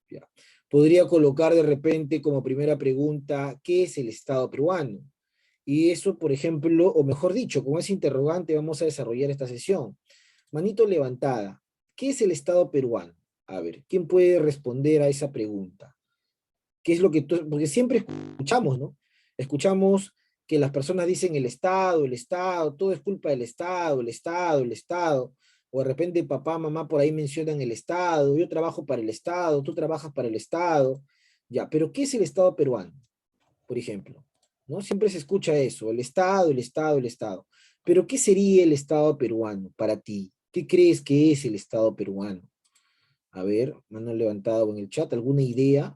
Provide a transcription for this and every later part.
Ya. Podría colocar de repente como primera pregunta, ¿qué es el Estado peruano? Y eso, por ejemplo, o mejor dicho, con ese interrogante vamos a desarrollar esta sesión. Manito levantada, ¿qué es el Estado peruano? A ver, ¿quién puede responder a esa pregunta? ¿Qué es lo que tú, porque siempre escuchamos, ¿no? Escuchamos que las personas dicen el Estado, todo es culpa del Estado, el Estado, el Estado, o de repente papá, mamá por ahí mencionan el Estado, yo trabajo para el Estado, tú trabajas para el Estado, ya, pero ¿qué es el Estado peruano? Por ejemplo, ¿no? Siempre se escucha eso, el Estado, el Estado, el Estado. Pero ¿qué sería el Estado peruano para ti? ¿Qué crees que es el Estado peruano? A ver, mano levantada en el chat, ¿alguna idea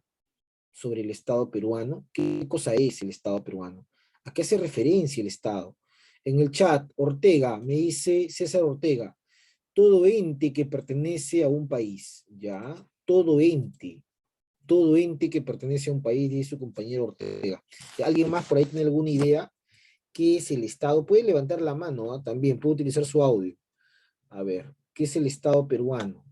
sobre el Estado peruano? ¿Qué cosa es el Estado peruano? ¿A qué hace referencia el Estado? En el chat, Ortega, me dice César Ortega, todo ente que pertenece a un país, ¿ya? Todo ente que pertenece a un país, dice su compañero Ortega. ¿Alguien más por ahí tiene alguna idea? ¿Qué es el Estado? Puede levantar la mano, ¿ah? También, puede utilizar su audio. A ver, ¿qué es el Estado peruano?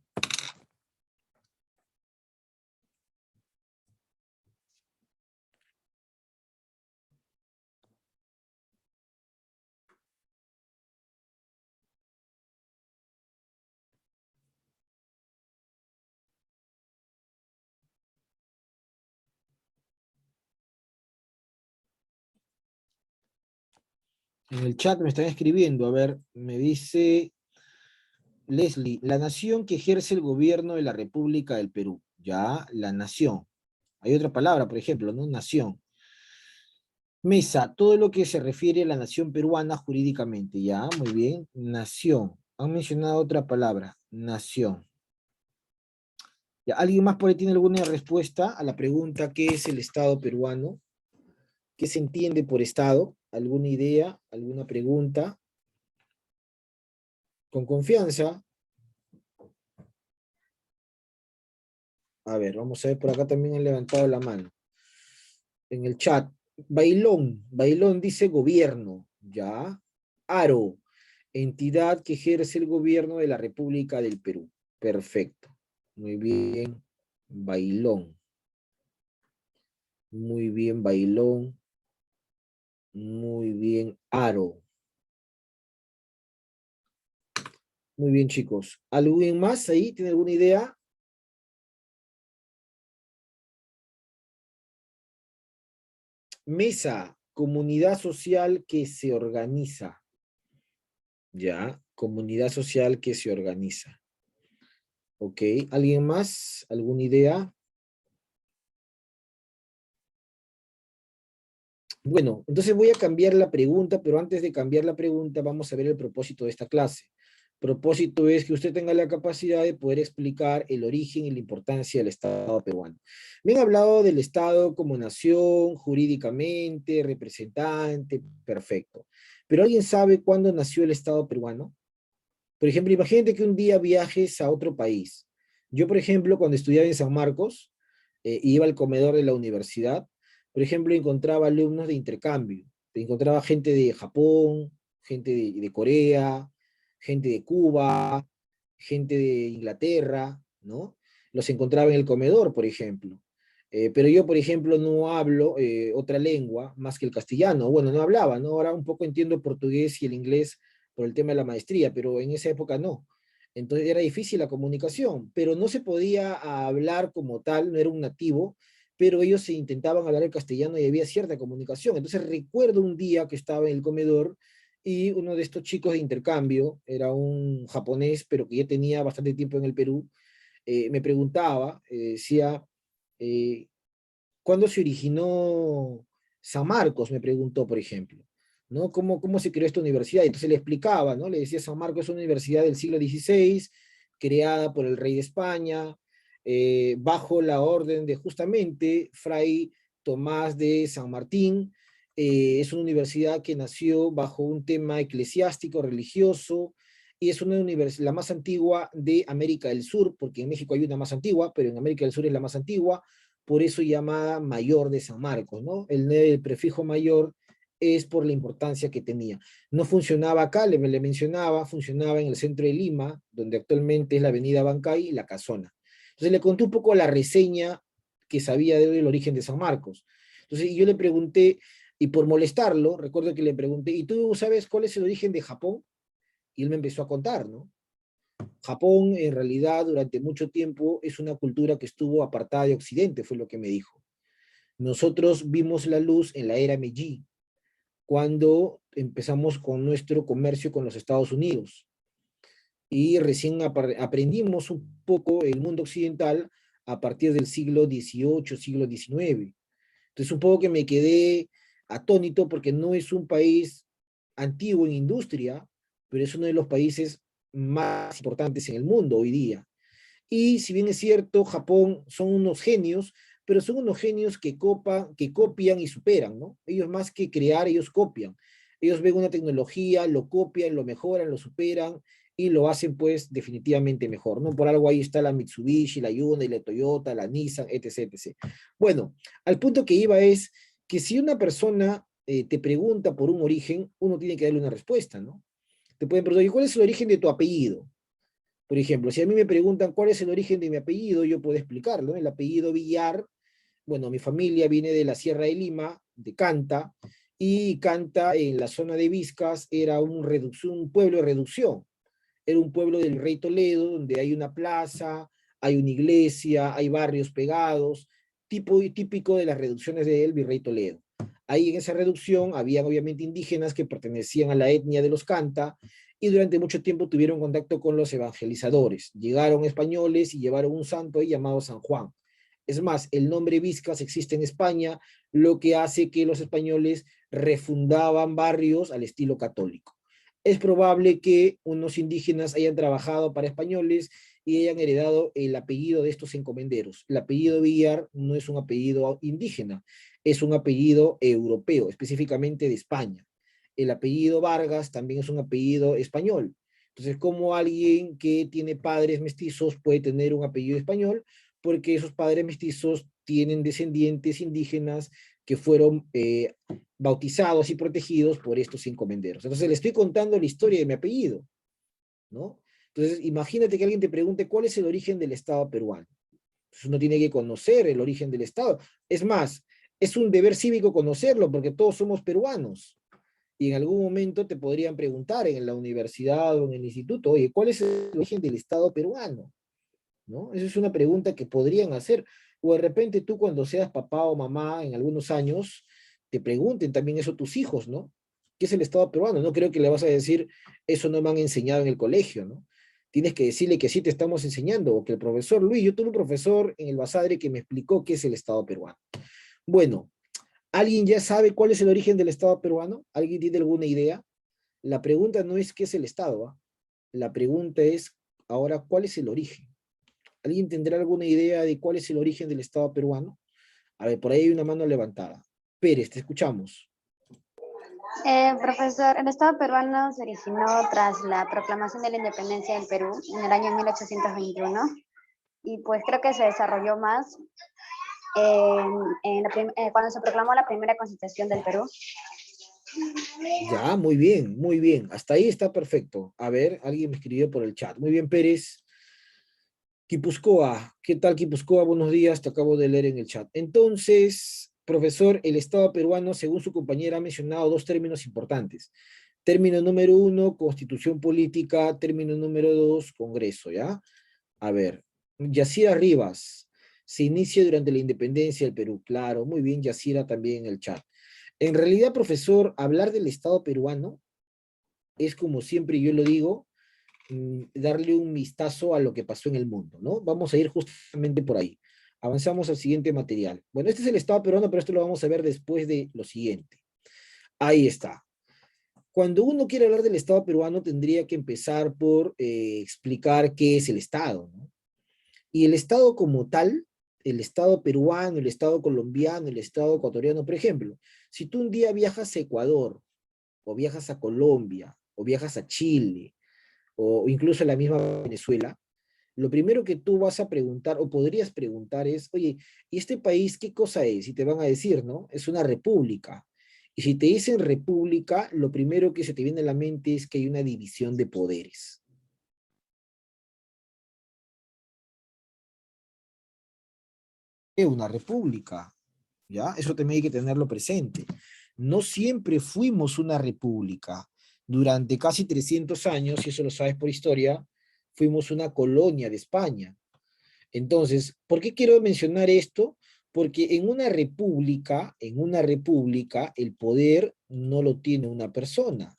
En el chat me están escribiendo, a ver, me dice Leslie, la nación que ejerce el gobierno de la República del Perú. Ya, la nación. Hay otra palabra, por ejemplo, ¿no? Nación. Mesa, todo lo que se refiere a la nación peruana jurídicamente. Ya, muy bien. Nación. Han mencionado otra palabra, nación. Ya, ¿alguien más por ahí tiene alguna respuesta a la pregunta ¿qué es el Estado peruano? ¿Qué se entiende por Estado? ¿Alguna idea? ¿Alguna pregunta? Con confianza. A ver, vamos a ver, por acá también han levantado la mano. En el chat, Bailón dice gobierno, ¿ya? Aro, entidad que ejerce el gobierno de la República del Perú. Perfecto. Muy bien, Bailón. Muy bien, Bailón. Muy bien, Aro. Muy bien, chicos. ¿Alguien más ahí? ¿Tiene alguna idea? Mesa, comunidad social que se organiza. Ya, comunidad social que se organiza. Ok, ¿alguien más? ¿Alguna idea? Bueno, entonces voy a cambiar la pregunta, pero antes de cambiar la pregunta vamos a ver el propósito de esta clase. Propósito es que usted tenga la capacidad de poder explicar el origen y la importancia del Estado peruano. Me han hablado del Estado como nación, jurídicamente, representante, perfecto. Pero ¿alguien sabe cuándo nació el Estado peruano? Por ejemplo, imagínate que un día viajes a otro país. Yo, por ejemplo, cuando estudiaba en San Marcos, iba al comedor de la universidad, por ejemplo, encontraba alumnos de intercambio, encontraba gente de Japón, gente de Corea, gente de Cuba, gente de Inglaterra, ¿no? Los encontraba en el comedor, por ejemplo. Pero yo, por ejemplo, no hablo otra lengua más que el castellano. Bueno, no hablaba, ¿no? Ahora un poco entiendo portugués y el inglés por el tema de la maestría, pero en esa época no. Entonces era difícil la comunicación, pero no se podía hablar como tal, no era un nativo, pero ellos se intentaban hablar el castellano y había cierta comunicación. Entonces recuerdo un día que estaba en el comedor y uno de estos chicos de intercambio, era un japonés, pero que ya tenía bastante tiempo en el Perú, me preguntaba, decía, eh, ¿cuándo se originó San Marcos? Me preguntó, por ejemplo. ¿No? ¿Cómo se creó esta universidad? Entonces le explicaba, ¿no? Le decía, San Marcos es una universidad del siglo XVI, creada por el rey de España, bajo la orden de justamente Fray Tomás de San Martín. Es una universidad que nació bajo un tema eclesiástico, religioso, y es una universidad, la más antigua de América del Sur, porque en México hay una más antigua, pero en América del Sur es la más antigua, por eso llamada Mayor de San Marcos, ¿no? El prefijo mayor es por la importancia que tenía. No funcionaba acá, le mencionaba, funcionaba en el centro de Lima, donde actualmente es la avenida Bancay y la Casona. Entonces le conté un poco la reseña que sabía del origen de San Marcos. Entonces yo le pregunté, y por molestarlo, recuerdo que le pregunté, ¿y tú sabes cuál es el origen de Japón? Y él me empezó a contar, ¿no? Japón, en realidad, durante mucho tiempo es una cultura que estuvo apartada de Occidente, fue lo que me dijo. Nosotros vimos la luz en la era Meiji, cuando empezamos con nuestro comercio con los Estados Unidos. Y recién aprendimos un poco el mundo occidental a partir del siglo XVIII, siglo XIX. Entonces, un poco que me quedé atónito porque no es un país antiguo en industria, pero es uno de los países más importantes en el mundo hoy día. Y si bien es cierto, Japón son unos genios, pero son unos genios que copian y superan, ¿no? Ellos más que crear, ellos copian. Ellos ven una tecnología, lo copian, lo mejoran, lo superan y lo hacen pues definitivamente mejor, ¿no? Por algo ahí está la Mitsubishi, la Hyundai, la Toyota, la Nissan, etc, etc. Bueno, al punto que iba es que si una persona te pregunta por un origen, uno tiene que darle una respuesta, ¿no? Te pueden preguntar, ¿y cuál es el origen de tu apellido? Por ejemplo, si a mí me preguntan cuál es el origen de mi apellido, yo puedo explicarlo, ¿no? El apellido Villar, bueno, mi familia viene de la Sierra de Lima, de Canta, y Canta en la zona de Vizcas era un pueblo de reducción. Era un pueblo del Rey Toledo, donde hay una plaza, hay una iglesia, hay barrios pegados, típico de las reducciones del Virrey Toledo. Ahí en esa reducción habían obviamente indígenas que pertenecían a la etnia de los Canta y durante mucho tiempo tuvieron contacto con los evangelizadores. Llegaron españoles y llevaron un santo ahí llamado San Juan. Es más, el nombre Vizcas existe en España, lo que hace que los españoles refundaban barrios al estilo católico. Es probable que unos indígenas hayan trabajado para españoles y hayan heredado el apellido de estos encomenderos. El apellido Villar no es un apellido indígena, es un apellido europeo, específicamente de España. El apellido Vargas también es un apellido español. Entonces, ¿cómo alguien que tiene padres mestizos puede tener un apellido español? Porque esos padres mestizos tienen descendientes indígenas que fueron bautizados y protegidos por estos encomenderos. Entonces, le estoy contando la historia de mi apellido, ¿no? Entonces, imagínate que alguien te pregunte cuál es el origen del Estado peruano. Entonces, uno tiene que conocer el origen del Estado. Es más, es un deber cívico conocerlo porque todos somos peruanos. Y en algún momento te podrían preguntar en la universidad o en el instituto, oye, ¿cuál es el origen del Estado peruano? ¿No? Esa es una pregunta que podrían hacer. O de repente tú cuando seas papá o mamá en algunos años, te pregunten también eso tus hijos, ¿no? ¿Qué es el Estado peruano? No creo que le vas a decir, eso no me han enseñado en el colegio, ¿no? Tienes que decirle que sí te estamos enseñando, o que el profesor Luis, yo tuve un profesor en el Basadre que me explicó qué es el Estado peruano. Bueno, ¿alguien ya sabe cuál es el origen del Estado peruano? ¿Alguien tiene alguna idea? La pregunta no es qué es el Estado, ¿ah? La pregunta es, ahora, ¿cuál es el origen? ¿Alguien tendrá alguna idea de cuál es el origen del Estado peruano? A ver, por ahí hay una mano levantada. Pérez, te escuchamos. Profesor, el Estado peruano se originó tras la proclamación de la independencia del Perú en el año 1821 y pues creo que se desarrolló más cuando se proclamó la primera constitución del Perú. Ya, muy bien, muy bien. Hasta ahí está perfecto. A ver, alguien me escribió por el chat. Muy bien, Pérez. Quipuscoa, ¿qué tal Quipuscoa? Buenos días, te acabo de leer en el chat. Entonces, profesor, el Estado peruano, según su compañera, ha mencionado dos términos importantes. Término número uno, constitución política. Término número dos, Congreso, ¿ya? A ver, Yacira Rivas, se inicia durante la independencia del Perú. Claro, muy bien, Yacira también en el chat. En realidad, profesor, hablar del Estado peruano es como siempre yo lo digo, darle un vistazo a lo que pasó en el mundo, ¿no? Vamos a ir justamente por ahí. Avanzamos al siguiente material. Bueno, este es el Estado peruano, pero esto lo vamos a ver después de lo siguiente. Ahí está. Cuando uno quiere hablar del Estado peruano, tendría que empezar por explicar qué es el Estado, ¿no? Y el Estado como tal, el Estado peruano, el Estado colombiano, el Estado ecuatoriano, por ejemplo, si tú un día viajas a Ecuador, o viajas a Colombia, o viajas a Chile, o incluso a la misma Venezuela, lo primero que tú vas a preguntar, o podrías preguntar es, oye, ¿y este país qué cosa es? Y te van a decir, ¿no? Es una república. Y si te dicen república, lo primero que se te viene a la mente es que hay una división de poderes. una república, ¿ya? Eso también hay que tenerlo presente. No siempre fuimos una república. Durante casi 300 años, y eso lo sabes por historia, fuimos una colonia de España. Entonces, ¿por qué quiero mencionar esto? Porque en una república, el poder no lo tiene una persona.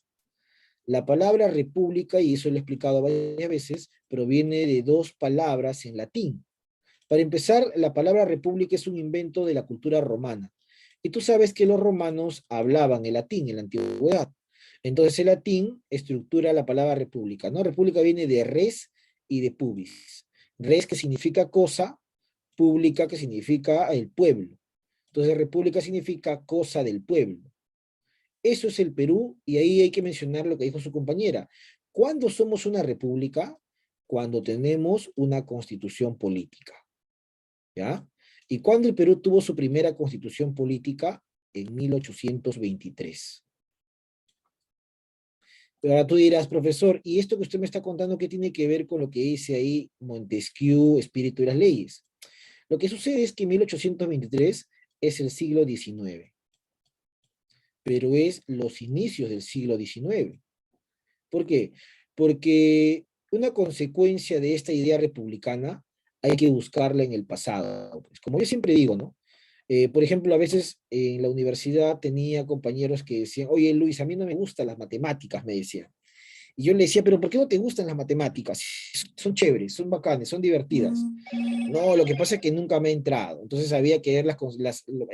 La palabra república, y eso lo he explicado varias veces, proviene de dos palabras en latín. Para empezar, la palabra república es un invento de la cultura romana. Y tú sabes que los romanos hablaban el latín en la antigüedad. Entonces el latín estructura la palabra república, ¿no? República viene de res y de pubis. Res que significa cosa, pública que significa el pueblo. Entonces república significa cosa del pueblo. Eso es el Perú y ahí hay que mencionar lo que dijo su compañera. ¿Cuándo somos una república? Cuando tenemos una constitución política. ¿Ya? ¿Y cuándo el Perú tuvo su primera constitución política? En 1823. Pero ahora tú dirás, profesor, ¿y esto que usted me está contando qué tiene que ver con lo que dice ahí Montesquieu, Espíritu y las Leyes? Lo que sucede es que 1823 es el siglo XIX, pero es los inicios del siglo XIX. ¿Por qué? Porque una consecuencia de esta idea republicana hay que buscarla en el pasado. Pues, como yo siempre digo, ¿no? Por ejemplo, a veces en la universidad tenía compañeros que decían, oye Luis, a mí no me gustan las matemáticas, me decían. Y yo le decía, pero ¿por qué no te gustan las matemáticas? Son chéveres, son bacanes, son divertidas. No, lo que pasa es que nunca me he entrado. Entonces había que ver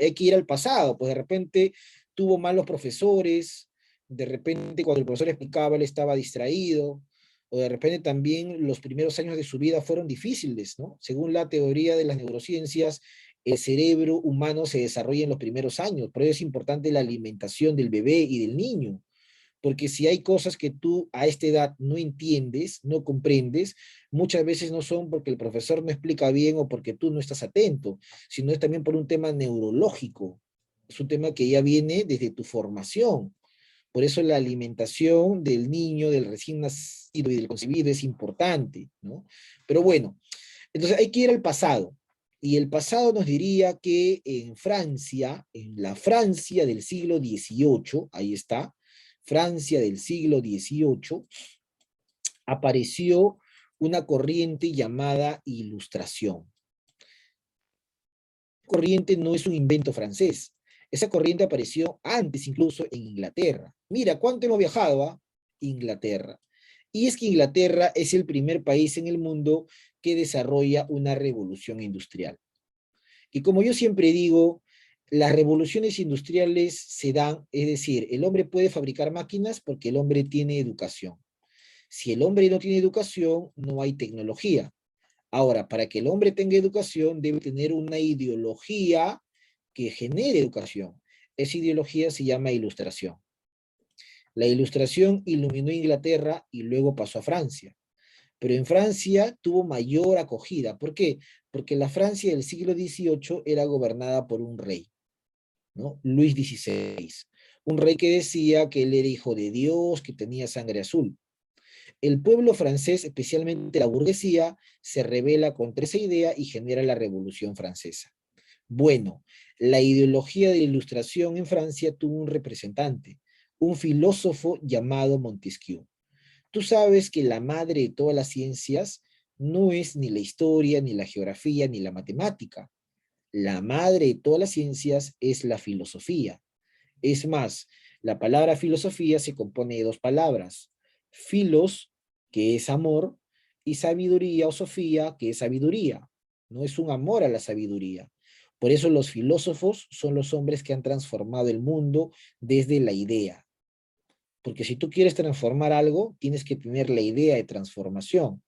hay que ir al pasado, pues de repente tuvo malos profesores, de repente cuando el profesor explicaba él estaba distraído, o de repente también los primeros años de su vida fueron difíciles, ¿no? Según la teoría de las neurociencias, el cerebro humano se desarrolla en los primeros años, por eso es importante la alimentación del bebé y del niño, porque si hay cosas que tú a esta edad no entiendes, no comprendes, muchas veces no son porque el profesor no explica bien o porque tú no estás atento, sino es también por un tema neurológico, es un tema que ya viene desde tu formación. Por eso la alimentación del niño, del recién nacido y del concebido es importante, ¿no? Pero bueno, entonces hay que ir al pasado. Y el pasado nos diría que en Francia, en la Francia del siglo XVIII, ahí está, Francia del siglo XVIII, apareció una corriente llamada Ilustración. La corriente no es un invento francés. Esa corriente apareció antes incluso en Inglaterra. Mira, ¿cuánto hemos viajado a Inglaterra? Y es que Inglaterra es el primer país en el mundo que desarrolla una revolución industrial. Y como yo siempre digo, las revoluciones industriales se dan, es decir, el hombre puede fabricar máquinas porque el hombre tiene educación. Si el hombre no tiene educación, no hay tecnología. Ahora, para que el hombre tenga educación, debe tener una ideología que genere educación. Esa ideología se llama ilustración. La ilustración iluminó Inglaterra y luego pasó a Francia. Pero en Francia tuvo mayor acogida. ¿Por qué? Porque la Francia del siglo XVIII era gobernada por un rey, ¿no? Luis XVI. Un rey que decía que él era hijo de Dios, que tenía sangre azul. El pueblo francés, especialmente la burguesía, se rebela contra esa idea y genera la Revolución Francesa. Bueno, la ideología de la Ilustración en Francia tuvo un representante, un filósofo llamado Montesquieu. Tú sabes que la madre de todas las ciencias no es ni la historia, ni la geografía, ni la matemática. La madre de todas las ciencias es la filosofía. Es más, la palabra filosofía se compone de dos palabras. Filos, que es amor, y sabiduría o sofía, que es sabiduría. No es un amor a la sabiduría. Por eso los filósofos son los hombres que han transformado el mundo desde la idea. Porque si tú quieres transformar algo, tienes que tener la idea de transformación.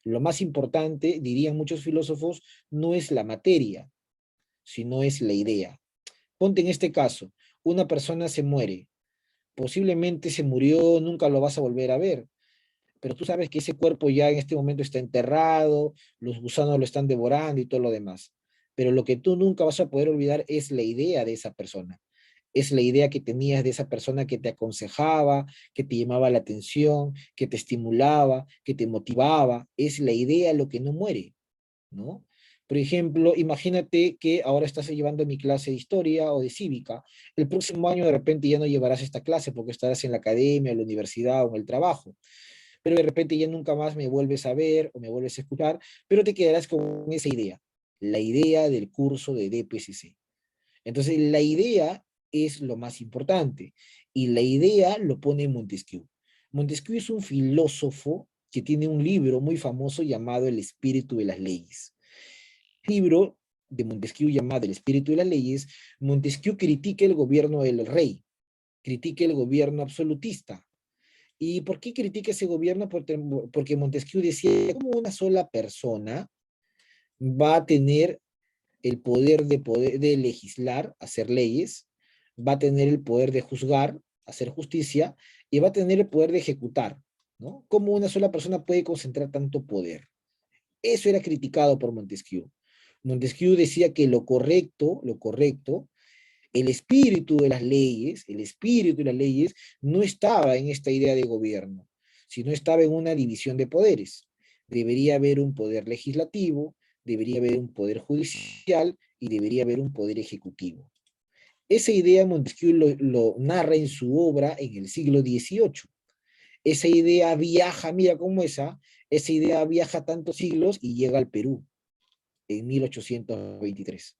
Lo más importante, dirían muchos filósofos, no es la materia, sino es la idea. Ponte en este caso, una persona se muere, posiblemente se murió, nunca lo vas a volver a ver, pero tú sabes que ese cuerpo ya en este momento está enterrado, los gusanos lo están devorando y todo lo demás. Pero lo que tú nunca vas a poder olvidar es la idea de esa persona. Es la idea que tenías de esa persona que te aconsejaba, que te llamaba la atención, que te estimulaba, que te motivaba. Es la idea lo que no muere, ¿no? Por ejemplo, imagínate que ahora estás llevando mi clase de historia o de cívica. El próximo año de repente ya no llevarás esta clase porque estarás en la academia, en la universidad o en el trabajo. Pero de repente ya nunca más me vuelves a ver o me vuelves a escuchar, pero te quedarás con esa idea, la idea del curso de DPCC. Entonces, la idea es lo más importante y la idea lo pone Montesquieu. Montesquieu es un filósofo que tiene un libro muy famoso llamado El espíritu de las leyes. El libro de Montesquieu llamado El espíritu de las leyes, Montesquieu critica el gobierno del rey, critica el gobierno absolutista. ¿Y por qué critica ese gobierno? Porque Montesquieu decía, como una sola persona va a tener el poder de legislar, hacer leyes, va a tener el poder de juzgar, hacer justicia, y va a tener el poder de ejecutar, ¿no? ¿Cómo una sola persona puede concentrar tanto poder? Eso era criticado por Montesquieu. Montesquieu decía que lo correcto, el espíritu de las leyes no estaba en esta idea de gobierno, sino estaba en una división de poderes. Debería haber un poder legislativo, debería haber un poder judicial y debería haber un poder ejecutivo. Esa idea Montesquieu lo narra en su obra en el siglo XVIII. Esa idea viaja, mira cómo esa idea viaja tantos siglos y llega al Perú en 1823.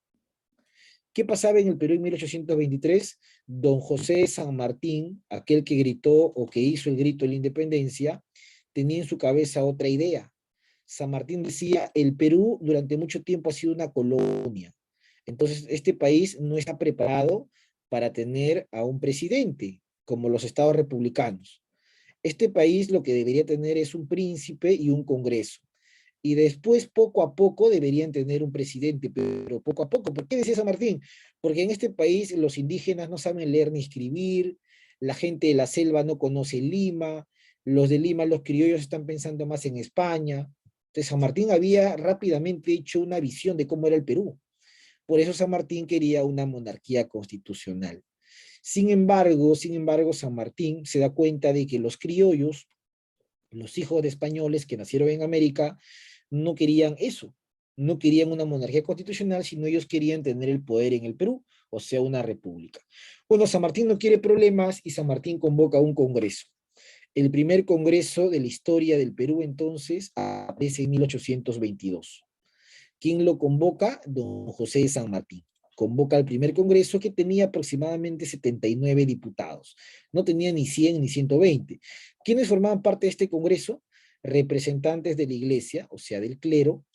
¿Qué pasaba en el Perú en 1823? Don José de San Martín, aquel que gritó o que hizo el grito de la independencia, tenía en su cabeza otra idea. San Martín decía, el Perú durante mucho tiempo ha sido una colonia. Entonces, este país no está preparado para tener a un presidente, como los estados republicanos. Este país lo que debería tener es un príncipe y un congreso. Y después, poco a poco, deberían tener un presidente, pero poco a poco. ¿Por qué decía San Martín? Porque en este país los indígenas no saben leer ni escribir, la gente de la selva no conoce Lima, los de Lima, los criollos están pensando más en España. Entonces San Martín había rápidamente hecho una visión de cómo era el Perú. Por eso San Martín quería una monarquía constitucional. Sin embargo, San Martín se da cuenta de que los criollos, los hijos de españoles que nacieron en América, no querían eso, no querían una monarquía constitucional, sino ellos querían tener el poder en el Perú, o sea, una república. Bueno, San Martín no quiere problemas y San Martín convoca un congreso. El primer congreso de la historia del Perú entonces aparece en 1822. ¿Quién lo convoca? Don José de San Martín. Convoca al primer congreso que tenía aproximadamente 79 diputados. No tenía ni 100 ni 120. ¿Quiénes formaban parte de este congreso? Representantes de la iglesia, o sea, del clero.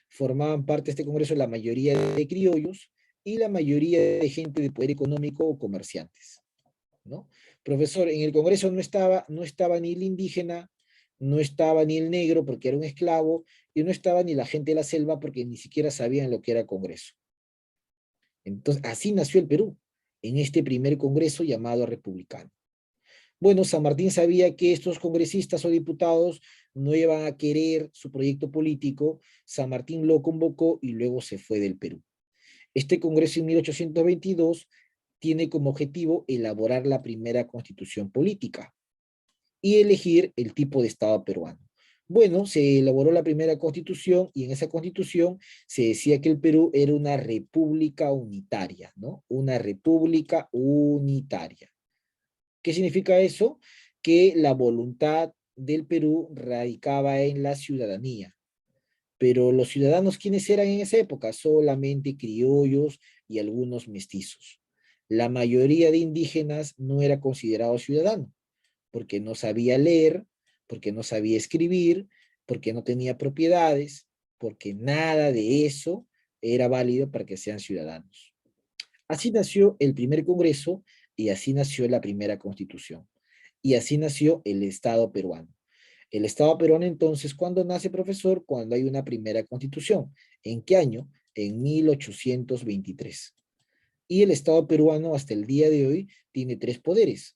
Formaban parte de este congreso la mayoría de criollos y la mayoría de gente de poder económico o comerciantes, ¿no? Profesor, en el congreso no estaba ni el indígena, no estaba ni el negro porque era un esclavo, y no estaba ni la gente de la selva porque ni siquiera sabían lo que era congreso. Entonces, así nació el Perú, en este primer congreso llamado republicano. Bueno, San Martín sabía que estos congresistas o diputados no iban a querer su proyecto político. San Martín lo convocó y luego se fue del Perú. Este congreso en 1822 tiene como objetivo elaborar la primera constitución política y elegir el tipo de Estado peruano. Bueno, se elaboró la primera constitución y en esa constitución se decía que el Perú era una república unitaria, ¿no? Una república unitaria. ¿Qué significa eso? Que la voluntad del Perú radicaba en la ciudadanía. Pero los ciudadanos, ¿quiénes eran en esa época? Solamente criollos y algunos mestizos. La mayoría de indígenas no era considerado ciudadano porque no sabía leer, porque no sabía escribir, porque no tenía propiedades, porque nada de eso era válido para que sean ciudadanos. Así nació el primer Congreso y así nació la primera Constitución. Y así nació el Estado peruano. El Estado peruano entonces, ¿cuándo nace, profesor? Cuando hay una primera Constitución. ¿En qué año? En 1823. Y el Estado peruano hasta el día de hoy tiene tres poderes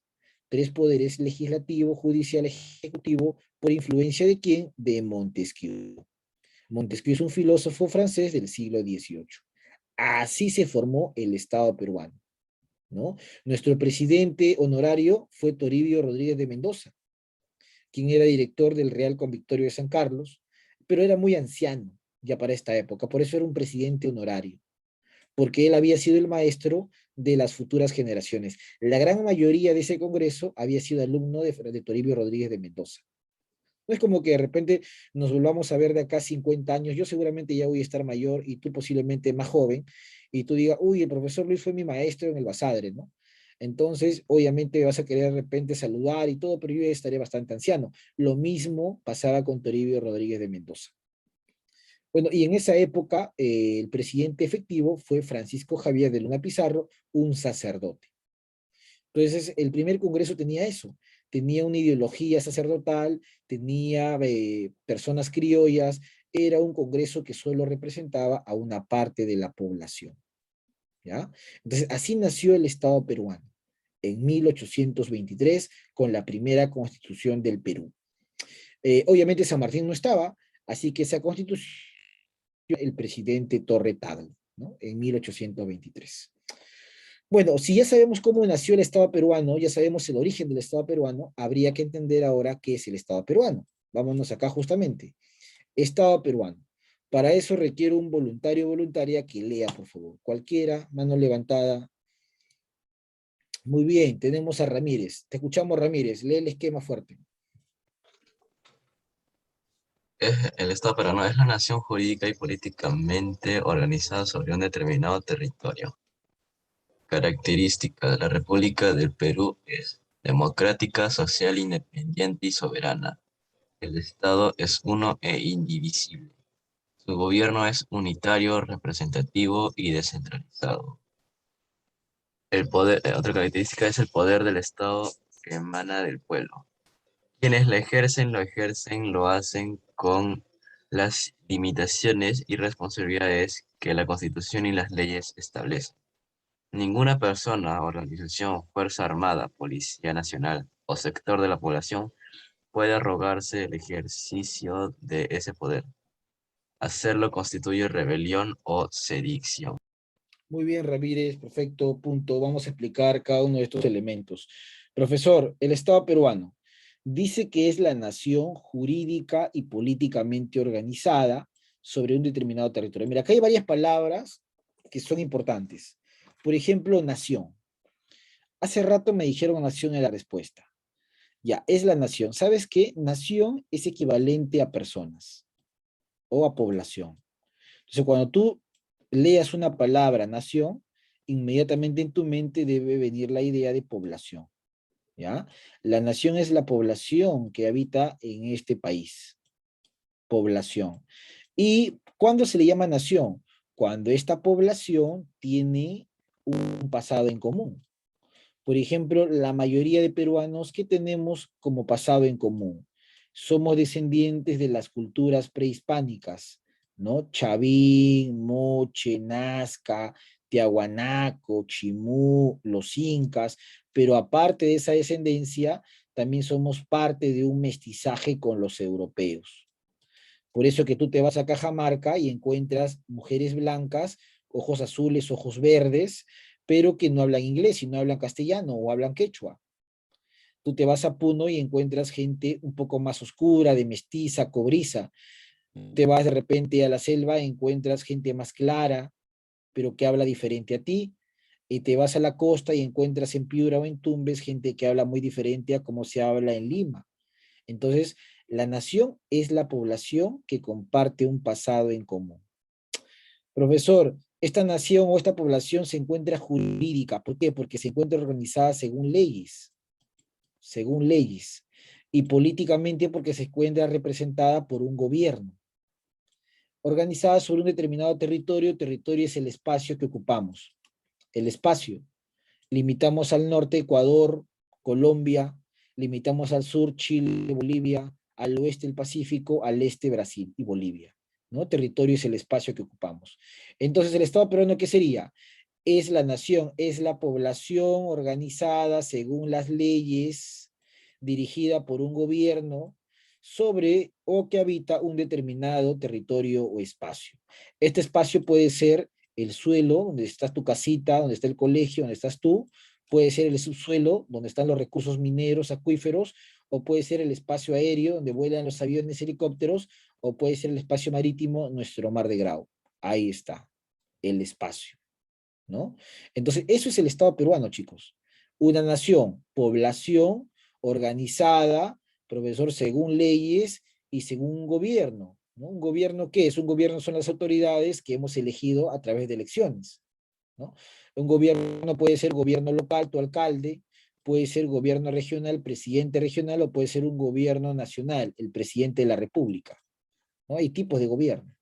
legislativo, judicial, ejecutivo, por influencia de quién? De Montesquieu. Montesquieu es un filósofo francés del siglo XVIII. Así se formó el Estado peruano, ¿no? Nuestro presidente honorario fue Toribio Rodríguez de Mendoza, quien era director del Real Convictorio de San Carlos, pero era muy anciano. ya para esta época. Por eso era un presidente honorario, porque él había sido el maestro de las futuras generaciones. La gran mayoría de ese congreso había sido alumno de Toribio Rodríguez de Mendoza. No es como que de repente nos volvamos a ver de acá 50 años, yo seguramente ya voy a estar mayor y tú posiblemente más joven, y tú digas, uy, el profesor Luis fue mi maestro en el Basadre, ¿no? Entonces, obviamente vas a querer de repente saludar y todo, pero yo ya estaré bastante anciano. Lo mismo pasaba con Toribio Rodríguez de Mendoza. Bueno, y en esa época el presidente efectivo fue Francisco Javier de Luna Pizarro, un sacerdote. Entonces, el primer congreso tenía eso, tenía una ideología sacerdotal, tenía personas criollas, era un congreso que solo representaba a una parte de la población, ¿ya? Entonces, así nació el Estado peruano, en 1823, con la primera constitución del Perú. Obviamente San Martín no estaba, así que esa constitución el presidente Torre Tagle, ¿no? En 1823. Bueno, si ya sabemos cómo nació el Estado peruano, ya sabemos el origen del Estado peruano, habría que entender ahora qué es el Estado peruano. Vámonos acá justamente. Estado peruano. Para eso requiero un voluntario o voluntaria que lea, por favor. Cualquiera, mano levantada. Muy bien, tenemos a Ramírez. Te escuchamos, Ramírez. Lee el esquema fuerte. El Estado peruano es la nación jurídica y políticamente organizada sobre un determinado territorio. Característica de la República del Perú es democrática, social, independiente y soberana. El Estado es uno e indivisible. Su gobierno es unitario, representativo y descentralizado. Otra característica es el poder del Estado que emana del pueblo. Quienes lo ejercen, lo hacen con las limitaciones y responsabilidades que la Constitución y las leyes establecen. Ninguna persona, organización, fuerza armada, policía nacional o sector de la población puede arrogarse el ejercicio de ese poder. Hacerlo constituye rebelión o sedición. Muy bien, Ramírez, perfecto, punto. Vamos a explicar cada uno de estos elementos. Profesor, el Estado peruano dice que es la nación jurídica y políticamente organizada sobre un determinado territorio. Mira, acá hay varias palabras que son importantes. Por ejemplo, nación. Hace rato me dijeron nación en la respuesta. Ya, es la nación. ¿Sabes qué? Nación es equivalente a personas o a población. Entonces, cuando tú leas una palabra nación, inmediatamente en tu mente debe venir la idea de población, ¿ya? La nación es la población que habita en este país, población. ¿Y cuándo se le llama nación? Cuando esta población tiene un pasado en común. Por ejemplo, la mayoría de peruanos que tenemos como pasado en común. Somos descendientes de las culturas prehispánicas, ¿no? Chavín, Moche, Nazca, Tiahuanaco, Chimú, los incas, pero aparte de esa descendencia, también somos parte de un mestizaje con los europeos. Por eso que tú te vas a Cajamarca y encuentras mujeres blancas, ojos azules, ojos verdes, pero que no hablan inglés, sino hablan castellano o hablan quechua. Tú te vas a Puno y encuentras gente un poco más oscura, de mestiza, cobriza. Te vas de repente a la selva, encuentras gente más clara, pero que habla diferente a ti. Y te vas a la costa y encuentras en Piura o en Tumbes gente que habla muy diferente a como se habla en Lima. Entonces, la nación es la población que comparte un pasado en común. Profesor, esta nación o esta población se encuentra jurídica. ¿Por qué? Porque se encuentra organizada según leyes, y políticamente porque se encuentra representada por un gobierno. Organizada sobre un determinado territorio, territorio es el espacio que ocupamos. El espacio. Limitamos al norte Ecuador, Colombia, limitamos al sur Chile, Bolivia, al oeste el Pacífico, al este Brasil y Bolivia, ¿no? Territorio es el espacio que ocupamos. Entonces, ¿el Estado peruano qué sería? Es la nación, es la población organizada según las leyes, dirigida por un gobierno sobre o que habita un determinado territorio o espacio. Este espacio puede ser el suelo, donde está tu casita, donde está el colegio, donde estás tú, puede ser el subsuelo, donde están los recursos mineros, acuíferos, o puede ser el espacio aéreo, donde vuelan los aviones, helicópteros, o puede ser el espacio marítimo, nuestro mar de Grau. Ahí está, el espacio, ¿no? Entonces, eso es el Estado peruano, chicos. Una nación, población organizada, profesor, según leyes y según un gobierno, ¿no? ¿Un gobierno qué es? Un gobierno son las autoridades que hemos elegido a través de elecciones, ¿no? Un gobierno puede ser gobierno local, tu alcalde, puede ser gobierno regional, presidente regional, o puede ser un gobierno nacional, el presidente de la República, ¿no? Hay tipos de gobierno.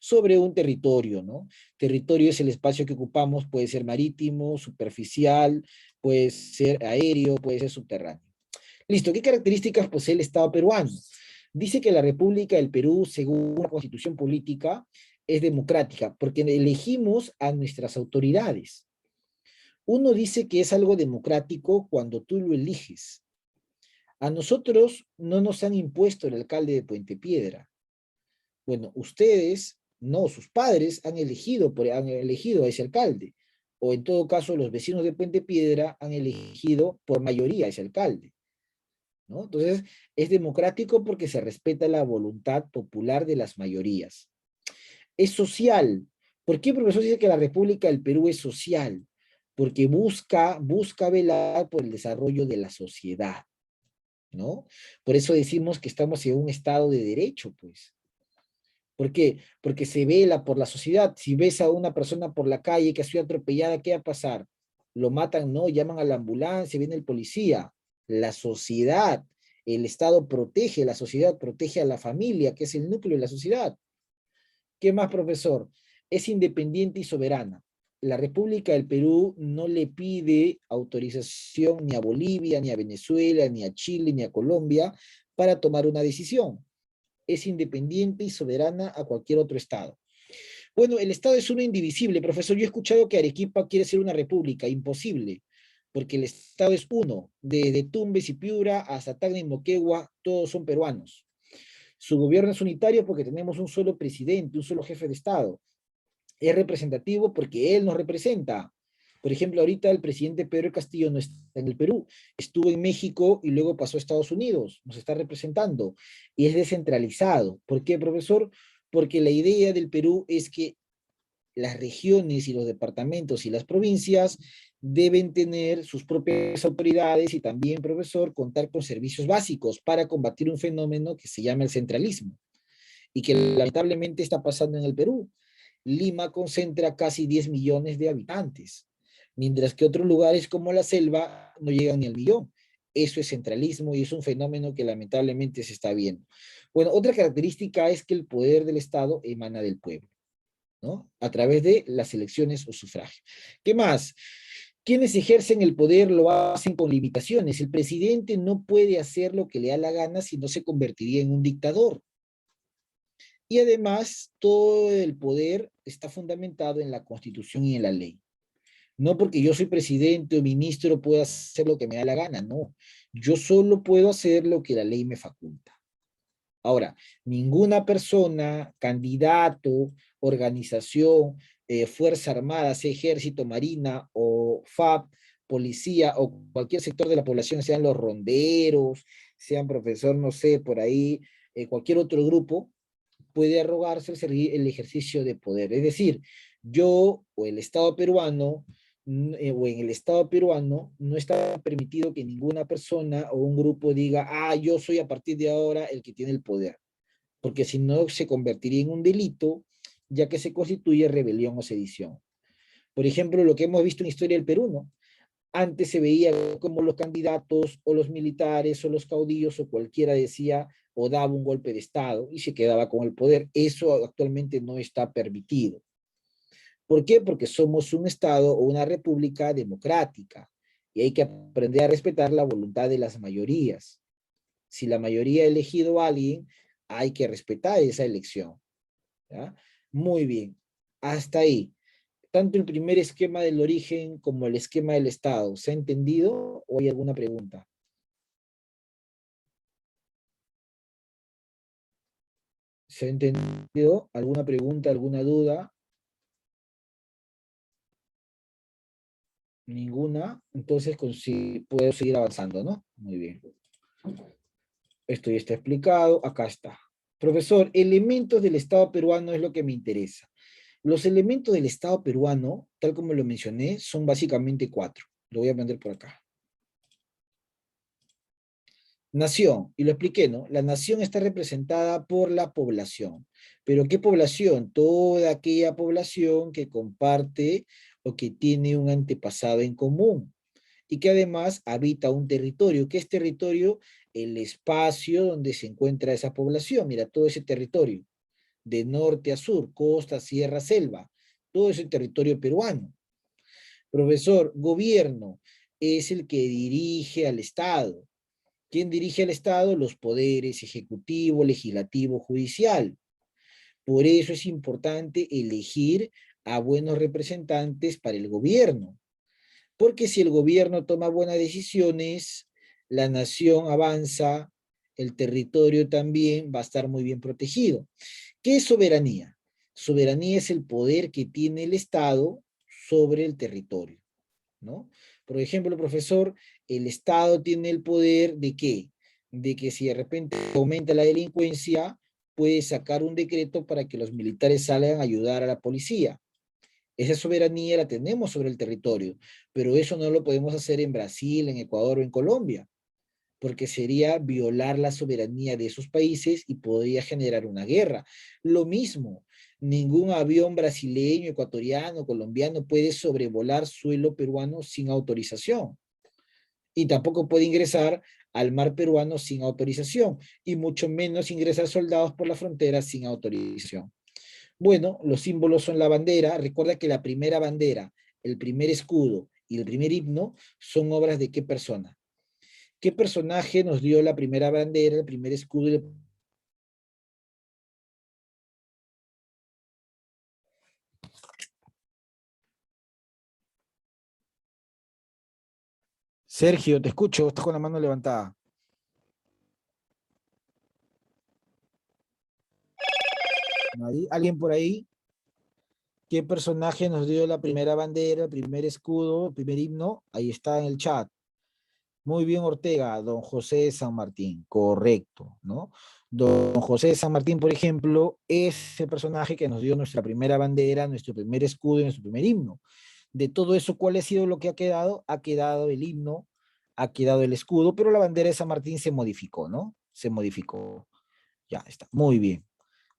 Sobre un territorio, ¿no? Territorio es el espacio que ocupamos, puede ser marítimo, superficial, puede ser aéreo, puede ser subterráneo. Listo, ¿qué características posee el Estado peruano? Dice que la República del Perú, según la Constitución Política, es democrática, porque elegimos a nuestras autoridades. Uno dice que es algo democrático cuando tú lo eliges. A nosotros no nos han impuesto el alcalde de Puente Piedra. Bueno, ustedes, no, sus padres han elegido a ese alcalde. O en todo caso, los vecinos de Puente Piedra han elegido por mayoría a ese alcalde, ¿no? Entonces, es democrático porque se respeta la voluntad popular de las mayorías. Es social. ¿Por qué, profesor, dice que la República del Perú es social? Porque busca velar por el desarrollo de la sociedad, ¿no? Por eso decimos que estamos en un estado de derecho, pues. ¿Por qué? Porque se vela por la sociedad. Si ves a una persona por la calle que ha sido atropellada, ¿qué va a pasar? Lo matan, no, llaman a la ambulancia, viene el policía. La sociedad, el Estado protege, la sociedad protege a la familia, que es el núcleo de la sociedad. ¿Qué más, profesor? Es independiente y soberana. La República del Perú no le pide autorización ni a Bolivia, ni a Venezuela, ni a Chile, ni a Colombia para tomar una decisión. Es independiente y soberana a cualquier otro estado. Bueno, el estado es uno indivisible, profesor. Yo he escuchado que Arequipa quiere ser una república, imposible, porque el estado es uno, de Tumbes y Piura hasta Tacna y Moquegua, todos son peruanos. Su gobierno es unitario porque tenemos un solo presidente, un solo jefe de estado. Es representativo porque él nos representa. Por ejemplo, ahorita el presidente Pedro Castillo no está en el Perú, estuvo en México y luego pasó a Estados Unidos, nos está representando, y es descentralizado. ¿Por qué, profesor? Porque la idea del Perú es que las regiones y los departamentos y las provincias deben tener sus propias autoridades y también, profesor, contar con servicios básicos para combatir un fenómeno que se llama el centralismo y que lamentablemente está pasando en el Perú. Lima concentra casi 10 millones de habitantes, mientras que otros lugares como la selva no llegan ni al millón. Eso es centralismo y es un fenómeno que lamentablemente se está viendo. Bueno, otra característica es que el poder del Estado emana del pueblo, ¿no? A través de las elecciones o sufragio. ¿Qué más? Quienes ejercen el poder lo hacen con limitaciones. El presidente no puede hacer lo que le da la gana si no se convertiría en un dictador. Y además, todo el poder está fundamentado en la Constitución y en la ley. No porque yo soy presidente o ministro puedo hacer lo que me da la gana, no. Yo solo puedo hacer lo que la ley me faculta. Ahora, ninguna persona, candidato, organización, Fuerza Armada, sea Ejército, Marina o FAP, policía o cualquier sector de la población, sean los ronderos, sean profesor, no sé, por ahí, cualquier otro grupo, puede arrogarse el ejercicio de poder. Es decir, yo o el Estado peruano o en el Estado peruano no está permitido que ninguna persona o un grupo diga, ah, yo soy a partir de ahora el que tiene el poder, porque si no se convertiría en un delito, ya que se constituye rebelión o sedición. Por ejemplo, lo que hemos visto en la historia del Perú, ¿no? Antes se veía como los candidatos o los militares o los caudillos o cualquiera decía o daba un golpe de Estado y se quedaba con el poder. Eso actualmente no está permitido. ¿Por qué? Porque somos un Estado o una república democrática y hay que aprender a respetar la voluntad de las mayorías. Si la mayoría ha elegido a alguien, hay que respetar esa elección, ¿ya? Muy bien, hasta ahí. Tanto el primer esquema del origen como el esquema del Estado, ¿se ha entendido o hay alguna pregunta? ¿Se ha entendido? ¿Alguna pregunta, alguna duda? Ninguna. Entonces puedo seguir avanzando, ¿no? Muy bien. Esto ya está explicado, acá está. Profesor, elementos del Estado peruano es lo que me interesa. Los elementos del Estado peruano, tal como lo mencioné, son básicamente 4. Lo voy a poner por acá. Nación, y lo expliqué, ¿no? La nación está representada por la población. ¿Pero qué población? Toda aquella población que comparte o que tiene un antepasado en común y que además habita un territorio. ¿Qué es territorio? El espacio donde se encuentra esa población. Mira, todo ese territorio, de norte a sur, costa, sierra, selva, todo ese territorio peruano. Profesor, gobierno es el que dirige al Estado. ¿Quién dirige al Estado? Los poderes ejecutivo, legislativo, judicial. Por eso es importante elegir a buenos representantes para el gobierno. Porque si el gobierno toma buenas decisiones, la nación avanza, el territorio también va a estar muy bien protegido. ¿Qué es soberanía? Soberanía es el poder que tiene el Estado sobre el territorio, ¿no? Por ejemplo, profesor, el Estado tiene el poder ¿de qué? De que si de repente aumenta la delincuencia, puede sacar un decreto para que los militares salgan a ayudar a la policía. Esa soberanía la tenemos sobre el territorio, pero eso no lo podemos hacer en Brasil, en Ecuador o en Colombia, porque sería violar la soberanía de esos países y podría generar una guerra. Lo mismo, ningún avión brasileño, ecuatoriano, colombiano puede sobrevolar suelo peruano sin autorización. Y tampoco puede ingresar al mar peruano sin autorización, y mucho menos ingresar soldados por la frontera sin autorización. Bueno, los símbolos son la bandera. Recuerda que la primera bandera, el primer escudo y el primer himno son obras de qué persona. ¿Qué personaje nos dio la primera bandera, el primer escudo y el... Sergio, te escucho, estás con la mano levantada. ¿Alguien por ahí? ¿Qué personaje nos dio la primera bandera, el primer escudo, el primer himno? Ahí está en el chat. Muy bien, Ortega, don José de San Martín, correcto, ¿no? Don José de San Martín, por ejemplo, es el personaje que nos dio nuestra primera bandera, nuestro primer escudo y nuestro primer himno. De todo eso, ¿cuál ha sido lo que ha quedado? Ha quedado el himno, ha quedado el escudo, pero la bandera de San Martín se modificó, ¿no? Se modificó. Ya está, muy bien.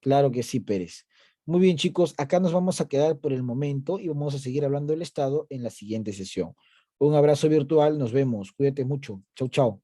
Claro que sí, Pérez. Muy bien, chicos, acá nos vamos a quedar por el momento y vamos a seguir hablando del Estado en la siguiente sesión. Un abrazo virtual, nos vemos, cuídate mucho. Chau, chau.